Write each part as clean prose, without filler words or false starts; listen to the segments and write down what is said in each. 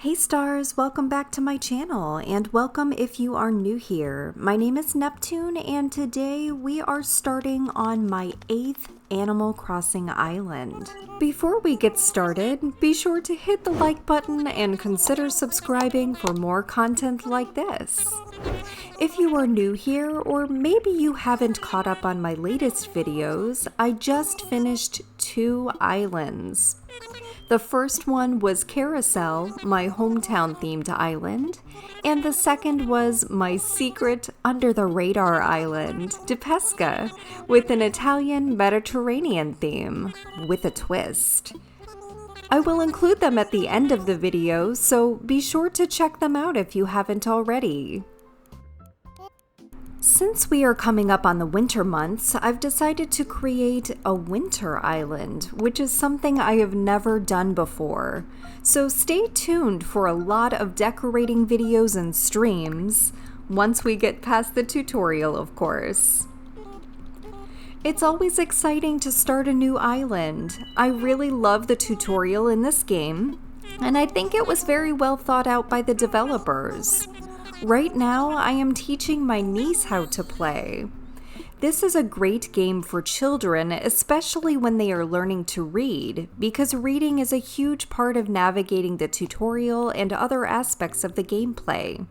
Hey stars, welcome back to my channel and welcome if you are new here. My name is Neptune and today we are starting on my 8th Animal Crossing island. Before we get started, be sure to hit the like button and consider subscribing for more content like this. If you are new here or maybe you haven't caught up on my latest videos, I just finished 2 islands. The first one was Carousel, my hometown themed island, and the second was my secret under-the-radar island, Pesche, with an Italian Mediterranean theme, with a twist. I will include them at the end of the video, so be sure to check them out if you haven't already. Since we are coming up on the winter months, I've decided to create a winter island, which is something I have never done before. So stay tuned for a lot of decorating videos and streams, once we get past the tutorial, of course. It's always exciting to start a new island. I really love the tutorial in this game, and I think it was very well thought out by the developers. Right now, I am teaching my niece how to play. This is a great game for children, especially when they are learning to read, because reading is a huge part of navigating the tutorial and other aspects of the gameplay.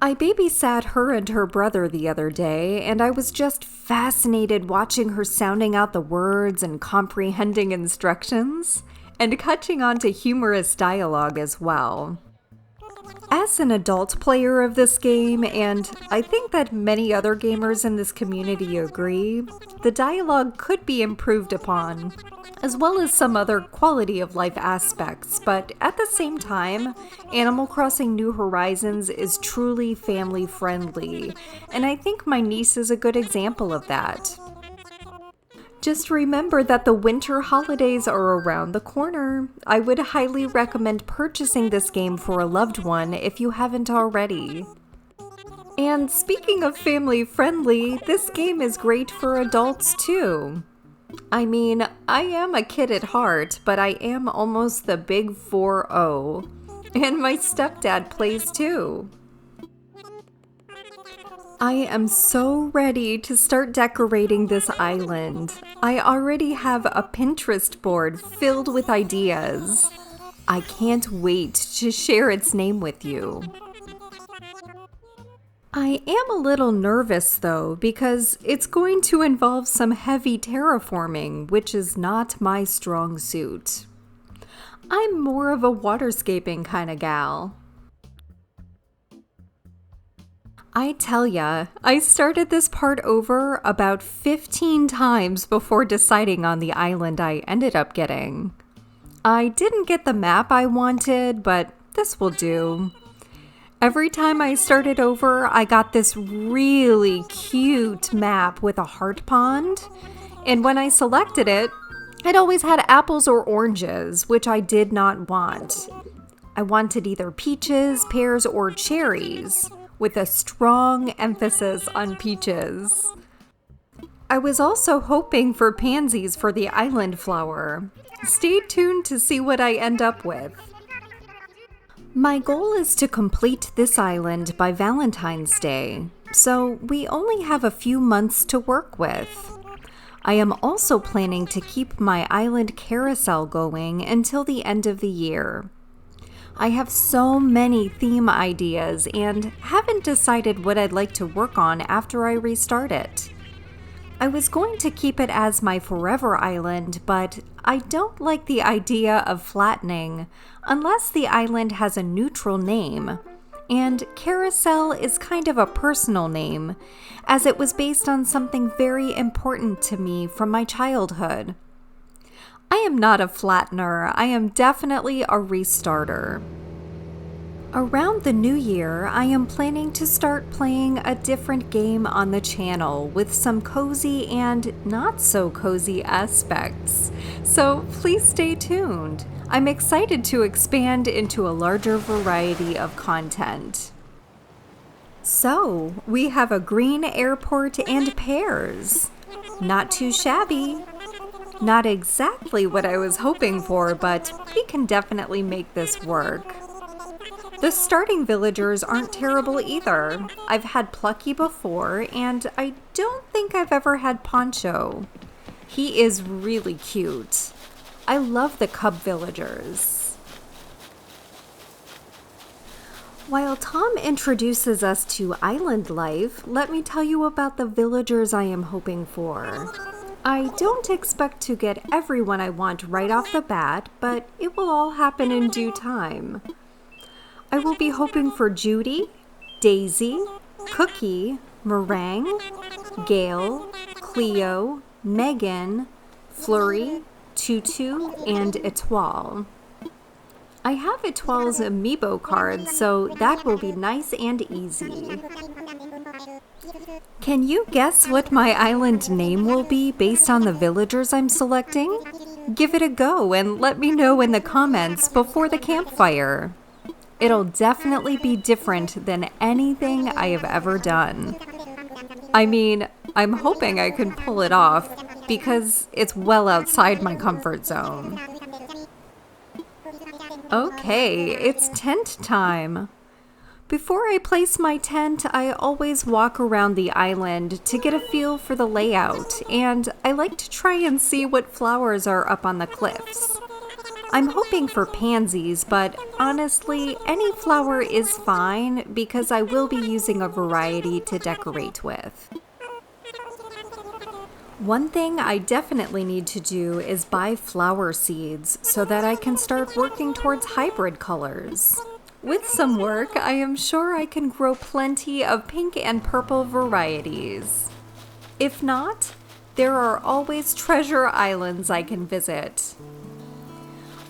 I babysat her and her brother the other day, and I was just fascinated watching her sounding out the words and comprehending instructions, and catching on to humorous dialogue as well. As an adult player of this game, and I think that many other gamers in this community agree, the dialogue could be improved upon, as well as some other quality of life aspects, but at the same time, Animal Crossing New Horizons is truly family friendly, and I think my niece is a good example of that. Just remember that the winter holidays are around the corner. I would highly recommend purchasing this game for a loved one if you haven't already. And speaking of family friendly, this game is great for adults too. I mean, I am a kid at heart, but I am almost the big 4-0. And my stepdad plays too. I am so ready to start decorating this island. I already have a Pinterest board filled with ideas. I can't wait to share its name with you. I am a little nervous though, because it's going to involve some heavy terraforming, which is not my strong suit. I'm more of a waterscaping kind of gal. I tell ya, I started this part over about 15 times before deciding on the island I ended up getting. I didn't get the map I wanted, but this will do. Every time I started over, I got this really cute map with a heart pond, and when I selected it, it always had apples or oranges, which I did not want. I wanted either peaches, pears, or cherries, with a strong emphasis on peaches. I was also hoping for pansies for the island flower. Stay tuned to see what I end up with. My goal is to complete this island by Valentine's Day, so we only have a few months to work with. I am also planning to keep my island carousel going until the end of the year. I have so many theme ideas and haven't decided what I'd like to work on after I restart it. I was going to keep it as my forever island, but I don't like the idea of flattening unless the island has a neutral name. And Carousel is kind of a personal name, as it was based on something very important to me from my childhood. I am not a flattener, I am definitely a restarter. Around the new year, I am planning to start playing a different game on the channel with some cozy and not so cozy aspects. So please stay tuned. I'm excited to expand into a larger variety of content. So, we have a green airport and pears. Not too shabby. Not exactly what I was hoping for, but we can definitely make this work. The starting villagers aren't terrible either. I've had Plucky before, and I don't think I've ever had Poncho. He is really cute. I love the cub villagers. While Tom introduces us to island life, let me tell you about the villagers I am hoping for. I don't expect to get everyone I want right off the bat, but it will all happen in due time. I will be hoping for Judy, Daisy, Cookie, Meringue, Gail, Cleo, Megan, Flurry, Tutu, and Etoile. I have Etoile's amiibo card, so that will be nice and easy. Can you guess what my island name will be based on the villagers I'm selecting? Give it a go and let me know in the comments before the campfire. It'll definitely be different than anything I have ever done. I mean, I'm hoping I can pull it off because it's well outside my comfort zone. Okay, it's tent time. Before I place my tent, I always walk around the island to get a feel for the layout, and I like to try and see what flowers are up on the cliffs. I'm hoping for pansies, but honestly, any flower is fine because I will be using a variety to decorate with. One thing I definitely need to do is buy flower seeds so that I can start working towards hybrid colors. With some work, I am sure I can grow plenty of pink and purple varieties. If not, there are always treasure islands I can visit.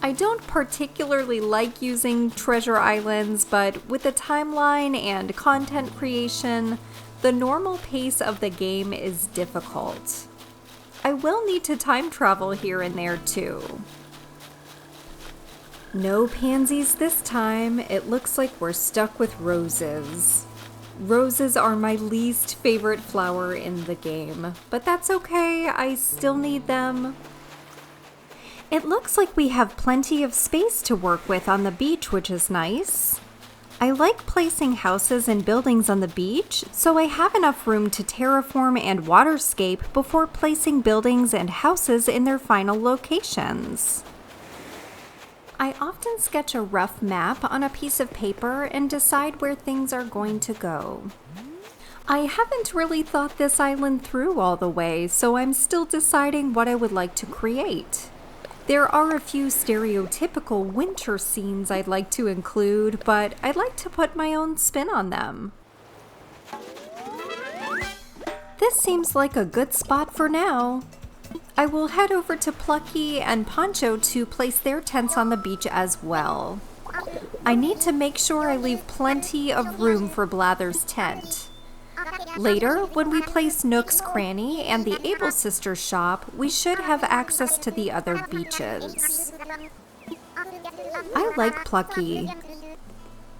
I don't particularly like using treasure islands, but with the timeline and content creation, the normal pace of the game is difficult. I will need to time travel here and there too. No pansies this time. It looks like we're stuck with roses. Roses are my least favorite flower in the game, but that's okay, I still need them. It looks like we have plenty of space to work with on the beach, which is nice. I like placing houses and buildings on the beach, so I have enough room to terraform and waterscape before placing buildings and houses in their final locations. I often sketch a rough map on a piece of paper and decide where things are going to go. I haven't really thought this island through all the way, so I'm still deciding what I would like to create. There are a few stereotypical winter scenes I'd like to include, but I'd like to put my own spin on them. This seems like a good spot for now. I will head over to Plucky and Poncho to place their tents on the beach as well. I need to make sure I leave plenty of room for Blather's tent. Later, when we place Nook's Cranny and the Able Sisters shop, we should have access to the other beaches. I like Plucky.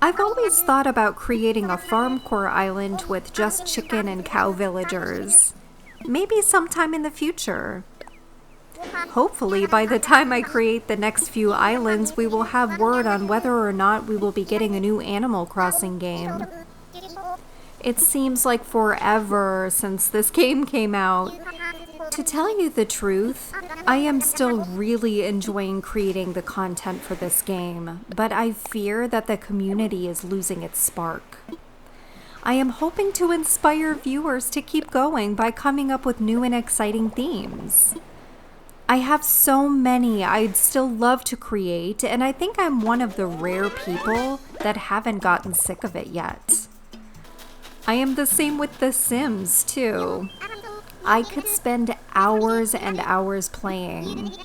I've always thought about creating a farmcore island with just chicken and cow villagers. Maybe sometime in the future. Hopefully, by the time I create the next few islands, we will have word on whether or not we will be getting a new Animal Crossing game. It seems like forever since this game came out. To tell you the truth, I am still really enjoying creating the content for this game, but I fear that the community is losing its spark. I am hoping to inspire viewers to keep going by coming up with new and exciting themes. I have so many I'd still love to create, and I think I'm one of the rare people that haven't gotten sick of it yet. I am the same with The Sims, too. I could spend hours and hours playing.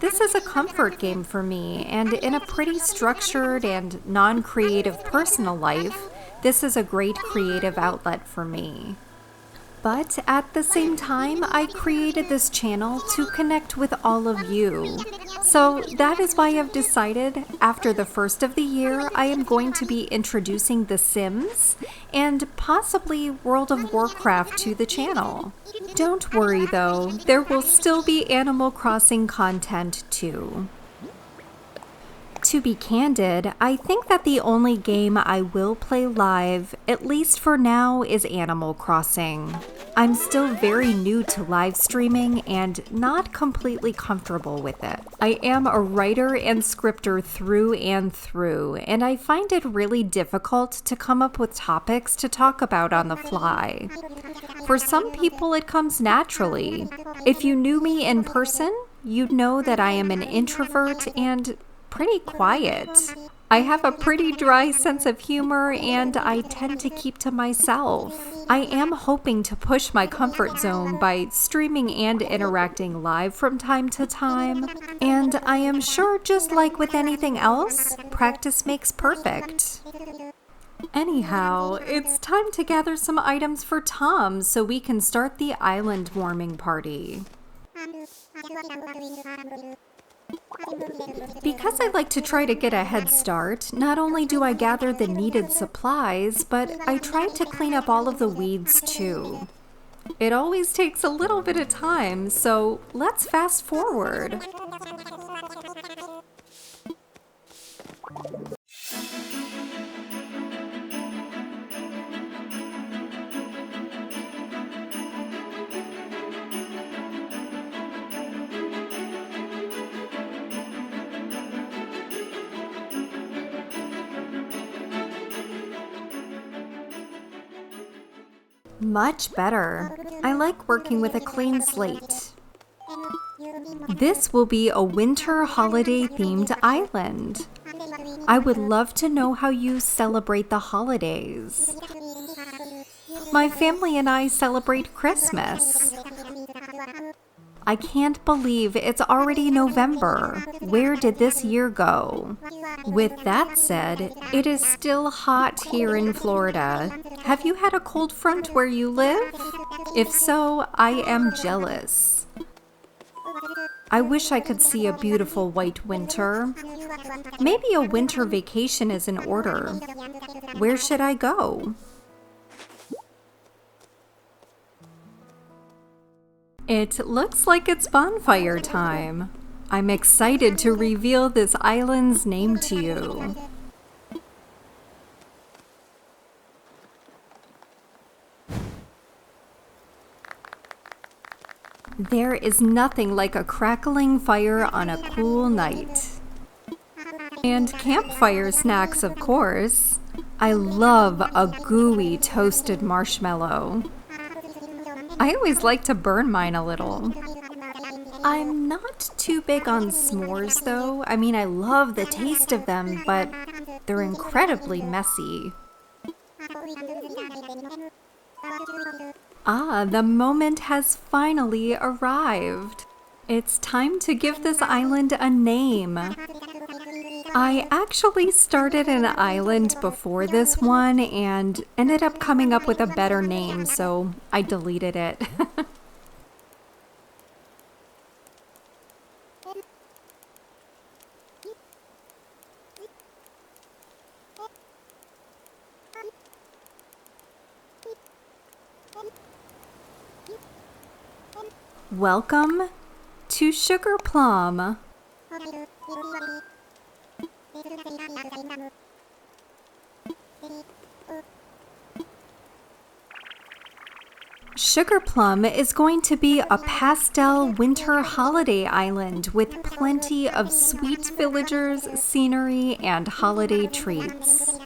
This is a comfort game for me, and in a pretty structured and non-creative personal life, this is a great creative outlet for me. But at the same time, I created this channel to connect with all of you. So that is why I've decided after the first of the year, I am going to be introducing The Sims and possibly World of Warcraft to the channel. Don't worry though, there will still be Animal Crossing content too. To be candid, I think that the only game I will play live, at least for now, is Animal Crossing. I'm still very new to live streaming and not completely comfortable with it. I am a writer and scripter through and through, and I find it really difficult to come up with topics to talk about on the fly. For some people, it comes naturally. If you knew me in person, you'd know that I am an introvert and pretty quiet. I have a pretty dry sense of humor and I tend to keep to myself. I am hoping to push my comfort zone by streaming and interacting live from time to time. And I am sure, just like with anything else, practice makes perfect. Anyhow, it's time to gather some items for Tom so we can start the island warming party. Because I like to try to get a head start, not only do I gather the needed supplies, but I try to clean up all of the weeds too. It always takes a little bit of time, so let's fast forward. Much better. I like working with a clean slate. This will be a winter holiday themed island. I would love to know how you celebrate the holidays. My family and I celebrate Christmas. I can't believe it's already November. Where did this year go? With that said, it is still hot here in Florida. Have you had a cold front where you live? If so, I am jealous. I wish I could see a beautiful white winter. Maybe a winter vacation is in order. Where should I go? It looks like it's bonfire time. I'm excited to reveal this island's name to you. There is nothing like a crackling fire on a cool night. And campfire snacks, of course. I love a gooey toasted marshmallow. I always like to burn mine a little. I'm not too big on s'mores though. I mean, I love the taste of them, but they're incredibly messy. Ah, the moment has finally arrived. It's time to give this island a name. I actually started an island before this one and ended up coming up with a better name, so I deleted it. Welcome to Sugar Plum. Sugar Plum is going to be a pastel winter holiday island with plenty of sweet villagers, scenery, and holiday treats.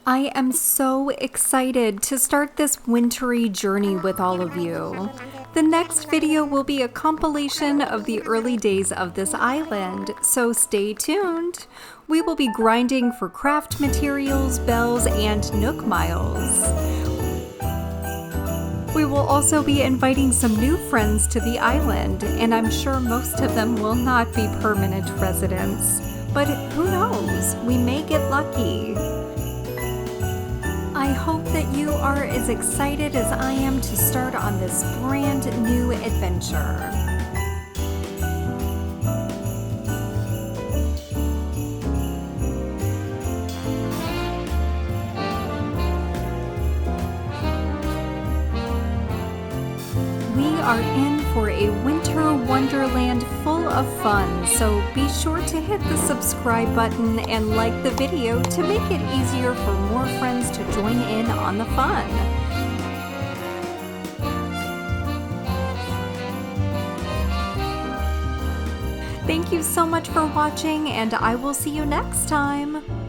I am so excited to start this wintry journey with all of you. The next video will be a compilation of the early days of this island, so stay tuned. We will be grinding for craft materials, bells, and Nook Miles. We will also be inviting some new friends to the island, and I'm sure most of them will not be permanent residents. But who knows? We may get lucky. I hope that you are as excited as I am to start on this brand new adventure. We are in for a a winter wonderland full of fun, so be sure to hit the subscribe button and like the video to make it easier for more friends to join in on the fun. Thank you so much for watching, and I will see you next time.